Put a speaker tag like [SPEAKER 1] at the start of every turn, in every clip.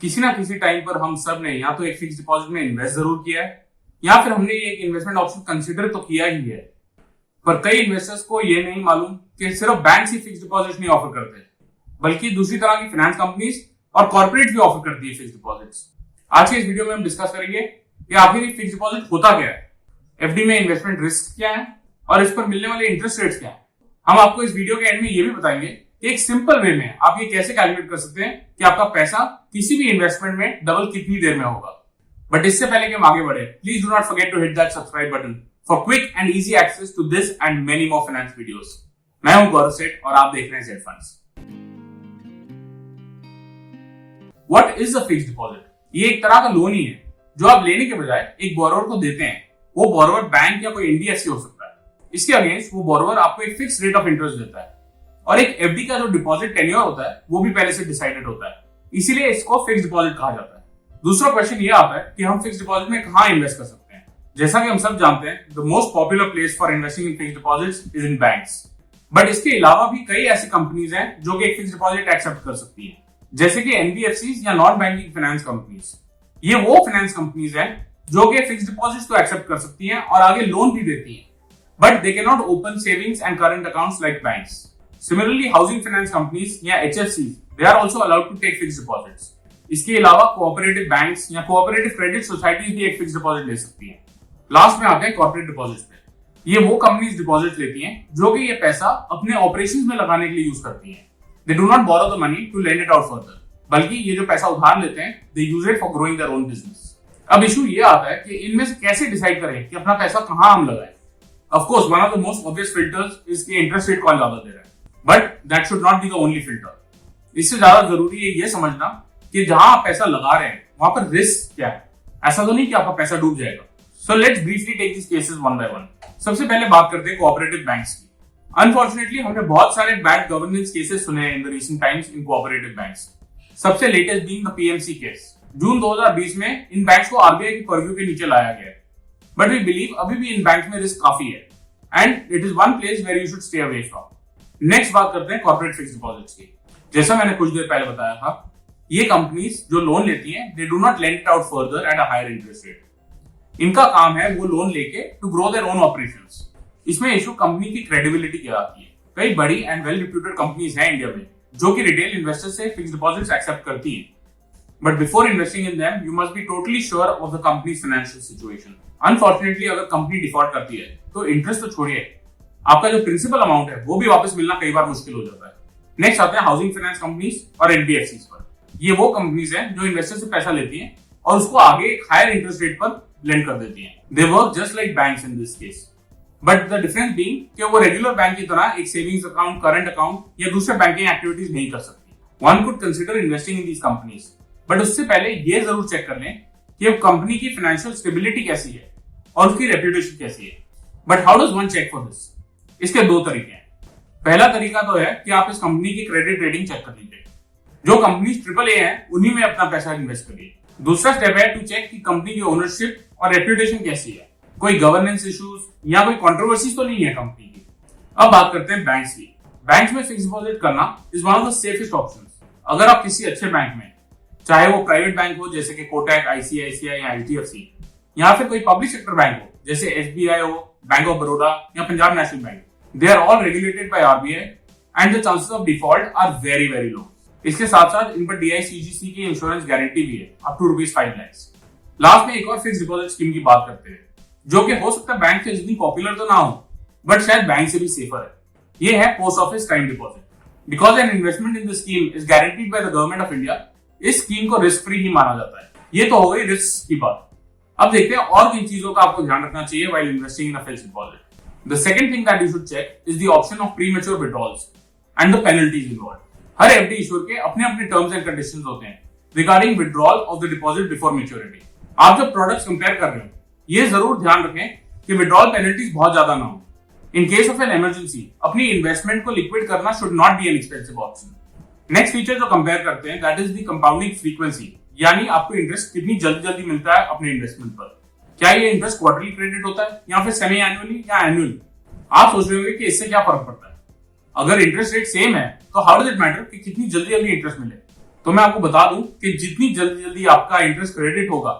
[SPEAKER 1] किसी ना किसी टाइम पर हम सब ने या तो एक फिक्स डिपॉजिट में इन्वेस्ट जरूर किया है या फिर हमने एक इन्वेस्टमेंट ऑप्शन कंसिडर तो किया ही है। पर कई इन्वेस्टर्स को ये नहीं मालूम कि सिर्फ बैंक ही फिक्स डिपॉजिट नहीं ऑफर करते, बल्कि दूसरी तरह की फाइनेंस कंपनीज और कॉर्पोरेट भी ऑफर करती है फिक्स डिपॉजिट्स। आज के इस वीडियो में हम डिस्कस करेंगे कि आखिर फिक्स डिपॉजिट होता क्या है, एफडी में इन्वेस्टमेंट रिस्क क्या है और इस पर मिलने वाले इंटरेस्ट रेट्स क्या है। हम आपको इस वीडियो के एंड में ये भी बताएंगे कि एक सिंपल वे में आप ये कैसे कैलकुलेट कर सकते हैं कि आपका पैसा किसी भी इन्वेस्टमेंट में डबल कितनी देर में होगा। बट इससे पहले कि हम आगे बढ़े, please do not forget to hit that subscribe button for quick and easy access to this and many more finance videos. मैं हूं गौरव सेठ और आप देख रहे हैं Z funds. What is a fixed deposit? ये एक तरह का लोन ही है जो आप लेने के बजाय एक बोरोवर को देते हैं। वो बोरोवर बैंक या कोई एनबीएफसी हो सकता है। इसके अगेंस्ट वो बोरोवर आपको एक फिक्स रेट ऑफ इंटरेस्ट देता है और एक एफडी का जो डिपॉजिट टेन्योर होता है वो भी पहले से डिसाइडेड होता है, इसीलिए इसको फिक्स डिपॉजिट कहा जाता है। दूसरा क्वेश्चन ये आता है कि हम फिक्स डिपॉजिट में कहां इन्वेस्ट कर सकते हैं। जैसा कि हम सब जानते हैं, the most popular place for investing in fix deposits is in banks. But इसके अलावा भी कई ऐसी कंपनीज हैं जो कि एक फिक्स डिपॉजिट एक्सेप्ट कर सकती हैं, जैसे कि एनबीएफसी या नॉन बैंकिंग फाइनेंस कंपनीज। ये वो फाइनेंस कंपनीज हैं जो कि फिक्स डिपॉजिट्स को एक्सेप्ट कर सकती हैं और आगे लोन भी देती हैं, but they can not open savings and current accounts like banks. Similarly, housing finance companies या HFCs, they are also allowed to take fixed deposits. इसके अलावा कोऑपरेटिव बैंक्स या कोऑपरेटिव क्रेडिट सोसाइटीज भी एक फिक्स डिपॉजिट ले सकती हैं। Last में आते हैं कॉर्पोरेट डिपॉजिट्स पे। ये वो कंपनीज डिपॉजिट लेती हैं जो कि ये पैसा अपने ऑपरेशंस में लगाने के लिए यूज करती हैं। They do not borrow the money to lend it out further, बल्कि ये जो पैसा उधार लेते हैं they use it for growing their own business. अब इशू ये आता है कि इनमें से कैसे डिसाइड करें कि अपना पैसा कहां हम लगाएं। Of course one of the most obvious filters is कि इंटरेस्ट रेट कौन ज्यादा दे रहा है, but that should not be the only filter. इससे ज्यादा जरूरी है ये समझना कि जहां आप पैसा लगा रहे हैं वहां पर रिस्क क्या है। ऐसा तो नहीं कि आपका पैसा डूब जाएगा। So let's briefly take this cases one by one. सबसे पहले बात करते हैं कोऑपरेटिव बैंक्स की। अनफॉर्चुनेटली हमने बहुत सारे बैड गवर्नेंस केसेस सुने हैं in the recent times in cooperative banks. सबसे latest being the PMC case. June 2020 में इन बैंक्स को आरबीआई के पर्व्यू के नीचे लाया गया है, बट वी बिलीव अभी भी इन बैंक्स में रिस्क काफी है and it is one place where you should stay away from. Next बात करते हैं कॉर्पोरेट फिक्स डिपॉजिट्स की। जैसा मैंने कुछ देर पहले बताया था, ये कंपनीज जो लोन लेती हैं they do not lend it out further at a higher interest rate. इनका काम है वो लोन लेके to grow their own operations. इसमें इशू कंपनी की क्रेडिबिलिटी की आती है। कई बड़ी एंड वेल रिप्यूटेड कंपनीज हैं इंडिया में जो कि रिटेल इन्वेस्टर से फिक्स डिपॉजिट्स एक्सेप्ट करती हैं, but before investing in them you must be totally sure of the company's financial situation. Unfortunately अगर कंपनी डिफॉल्ट करती है तो इंटरेस्ट तो छोड़िए, आपका जो प्रिंसिपल अमाउंट है वो भी वापस मिलना कई बार मुश्किल हो जाता है। नेक्स्ट आते हैं हाउसिंग फाइनेंस कंपनीज और एनबीएफसीज पर। ये वो कंपनीज हैं जो इन्वेस्टर से पैसा लेती हैं और उसको आगे एक हायर इंटरेस्ट रेट पर लेंड कर देती हैं। They work just like banks in this case, but the difference being कि वो रेगुलर बैंक की तरह एक सेविंग्स अकाउंट, करंट अकाउंट या दूसरे बैंकिंग एक्टिविटीज नहीं कर सकती। One could consider investing in these companies, but उससे पहले ये जरूर चेक कर लें कि कंपनी की फाइनेंशियल स्टेबिलिटी कैसी है और उसकी रेप्यूटेशन कैसी है। But how does one check for this? इसके दो तरीके हैं। पहला तरीका तो है कि आप इस कंपनी की क्रेडिट रेटिंग चेक कर लीजिए। जो कंपनी ट्रिपल ए है उन्हीं में अपना पैसा इन्वेस्ट करिए। दूसरा स्टेप है टू चेक कि कंपनी की ओनरशिप और रेप्यूटेशन कैसी है, कोई गवर्नेंस इश्यूज या कोई कंट्रोवर्सीज तो नहीं है कंपनी की। अब बात करते हैं बैंक्स की। बैंक्स में फिक्स डिपॉजिट करना is one of the safest options. अगर आप किसी अच्छे बैंक में, चाहे वो प्राइवेट बैंक हो जैसे कि कोटक, आईसीआईसीआई या एचडीएफसी, या फिर कोई पब्लिक सेक्टर बैंक हो जैसे एसबीआई हो, बैंक ऑफ बड़ौदा या Punjab national bank, they are all regulated by RBI and the chances of default are very very low. इसके साथ साथ इन पर DICGC की इंश्योरेंस गारंटी भी है अप टू ₹5 लाख। लास्ट में एक और फिक्स डिपॉजिट स्कीम की बात करते हैं जो कि हो सकता है बैंक से इतनी पॉपुलर तो ना हो, बट शायद बैंक से भी सेफर है। ये है post office time deposit. Because an investment in the scheme is guaranteed by the government of India, इस स्कीम को रिस्क फ्री ही माना जाता है। ये तो हो गई रिस्क की बात। अब देखते हैं और किन चीजों का आपको ध्यान रखना चाहिए while investing in a fixed deposit. The second thing that you should check is the option of premature withdrawals and the penalties involved. Her FD issuer के अपने अपने टर्म्स एंड कंडीशंस होते हैं regarding withdrawal of the deposit before maturity. आप जब products compare कर रहे हो ये जरूर ध्यान रखें कि विड्रॉल पेनल्टीज बहुत ज्यादा ना हो। In case of an emergency अपनी इन्वेस्टमेंट को लिक्विड करना should not be an expensive option. Next feature जो कंपेयर करते हैं that is the compounding frequency, यानी आपको इंटरेस्ट कितनी जल्दी जल्दी मिलता है अपने इन्वेस्टमेंट पर। क्या ये इंटरेस्ट क्वार्टरली क्रेडिट होता है या फिर सेमी एनुअली या एनुअली? आप सोच रहे होंगे कि इससे क्या फर्क पड़ता है। अगर इंटरेस्ट रेट सेम है तो हाउ डज इट मैटर कि कितनी जल्दी जल्दी इंटरेस्ट मिले? तो मैं आपको बता दूं कि जितनी जल्दी जल्दी आपका इंटरेस्ट क्रेडिट होगा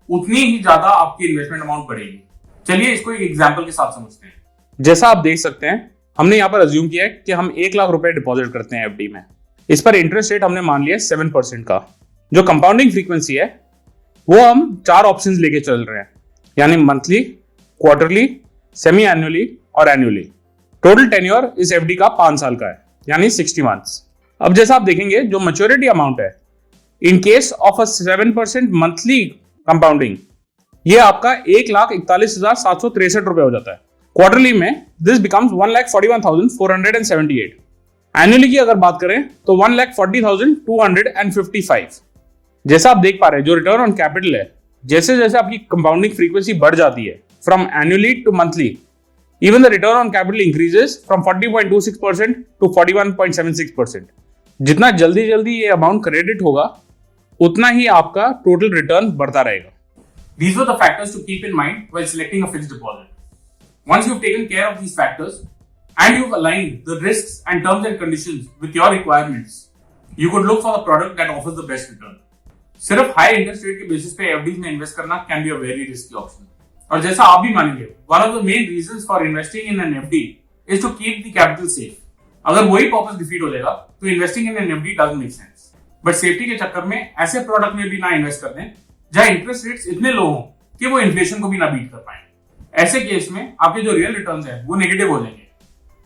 [SPEAKER 1] उतनी ही ज्यादा आपकी इन्वेस्टमेंट अमाउंट बढ़ेगी। चलिए इसको एक एग्जांपल के साथ समझते हैं। जैसा आप देख सकते हैं, हमने यहाँ पर अज्यूम किया है कि हम 1 लाख रुपए डिपॉजिट करते हैं एफडी में। इस पर इंटरेस्ट रेट हमने मान लिया 7% का। जो कंपाउंडिंग फ्रीक्वेंसी है वो हम 4 ऑप्शंस लेके चल रहे हैं, यानी मंथली, क्वार्टरली, सेमी एनुअली और एनुअली। टोटल टेन्योर इस एफडी का 5 साल का है, यानी 60 मंथ्स। अब जैसा आप देखेंगे, जो मैच्योरिटी अमाउंट है in case of a 7% monthly compounding, ये आपका 1,41,763 रुपए हो जाता है। क्वार्टरली में दिस बिकम्स 1,41,478। एनुअली की अगर बात करें तो 1,40,255। जैसा आप देख पा रहे हैं, जो रिटर्न ऑन कैपिटल है, जैसे जैसे आपकी कंपाउंडिंग फ्रीक्वेंसी बढ़ जाती है from annually to monthly, even the return on capital increases from 40.26% to 41.76%. जितना जल्दी जल्दी ये अमाउंट क्रेडिट होगा उतना ही आपका टोटल रिटर्न बढ़ता रहेगा। These were the factors to keep in mind while selecting a fixed deposit. Once you've taken care of these factors and you've aligned the risks and terms and conditions with your requirements, you could look for the product that offers the best return. सिर्फ high interest rate के basis पे FDs में invest करना can be a very risky option. और जैसा आप भी मानेंगे, one of the main reasons for investing in an FD is to keep the capital safe. अगर वही पर्पस डिफीट हो जाएगा तो investing in an FD doesn't make sense. But safety के चक्कर में ऐसे प्रोडक्ट में भी ना इन्वेस्ट कर दें जहां इंटरेस्ट रेट्स इतने लो हो कि वो इन्फ्लेशन को भी ना बीट कर पाए। ऐसे केस में आपके जो रियल रिटर्न्स हैं वो नेगेटिव हो जाएंगे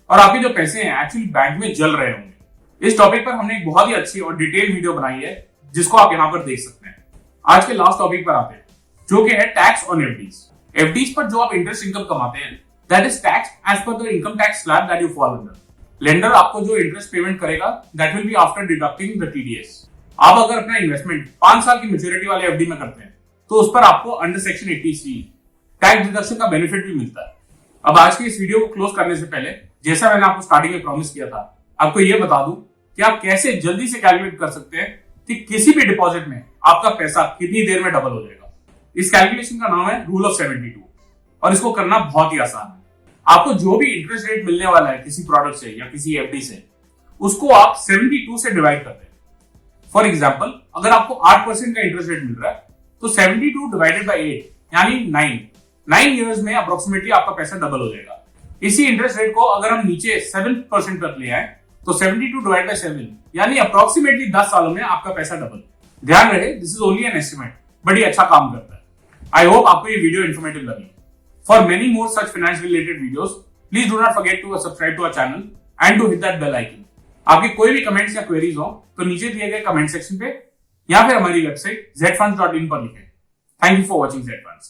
[SPEAKER 1] और आपके जो पैसे हैं एक्चुअली बैंक में जल रहे होंगे। इस टॉपिक पर हमने एक बहुत ही अच्छी और डिटेल वीडियो बनाई है जिसको आप यहाँ पर देख सकते हैं। आज के लास्ट टॉपिक पर आते हैं, जो कि है टैक्स ऑन एफडीज। एफडीज पर जो आप इंटरेस्ट इनकम कमाते हैं, that is tax as per the income tax slab that you fall under. Lender आपको जो इंटरेस्ट पेमेंट करेगा that will be after deducting the TDS. आप अगर अपना इन्वेस्टमेंट 5 साल की मैच्योरिटी वाले एफडी में करते हैं तो उस पर आपको under section 80C tax deduction का बेनिफिट भी मिलता है। अब आज की इस वीडियो को क्लोज करने से पहले, जैसा मैंने आपको स्टार्टिंग में प्रॉमिस किया था, आपको यह बता दूं कि आप कैसे जल्दी से कैलकुलेट कर सकते हैं कि किसी भी डिपॉजिट में आपका पैसा कितनी देर में डबल हो जाएगा। इस कैलकुलेशन का नाम है रूल ऑफ 72 और इसको करना बहुत ही आसान है। आपको जो भी इंटरेस्ट रेट मिलने वाला है किसी प्रोडक्ट से या किसी एफडी से, उसको आप 72 से डिवाइड करते हैं। फॉर एग्जाम्पल, अगर आपको 8% का इंटरेस्ट रेट मिल रहा है तो 72 डिवाइडेड बाई 8 यानी 9 ईयर्स में अप्रोक्सीमेटली आपका पैसा डबल हो जाएगा। इसी इंटरेस्ट रेट को अगर हम नीचे 7% तक ले आए तो 72 डिवाइड बाई 7 यानी अप्रोक्सीमेटली 10 सालों में आपका पैसा डबल। ध्यान रहे, this is only an estimate, but ये अच्छा काम करता है। आई होप आपको ये वीडियो इन्फॉर्मेटिव लगी। For many more such finance related videos, please do not forget to subscribe to our channel and to hit that bell icon. आपके कोई भी कमेंट्स या क्वेरीज हो तो नीचे दिए गए कमेंट सेक्शन पे या फिर हमारी वेबसाइट zfunds.in पर लिखें। Thank you for watching Z Funds।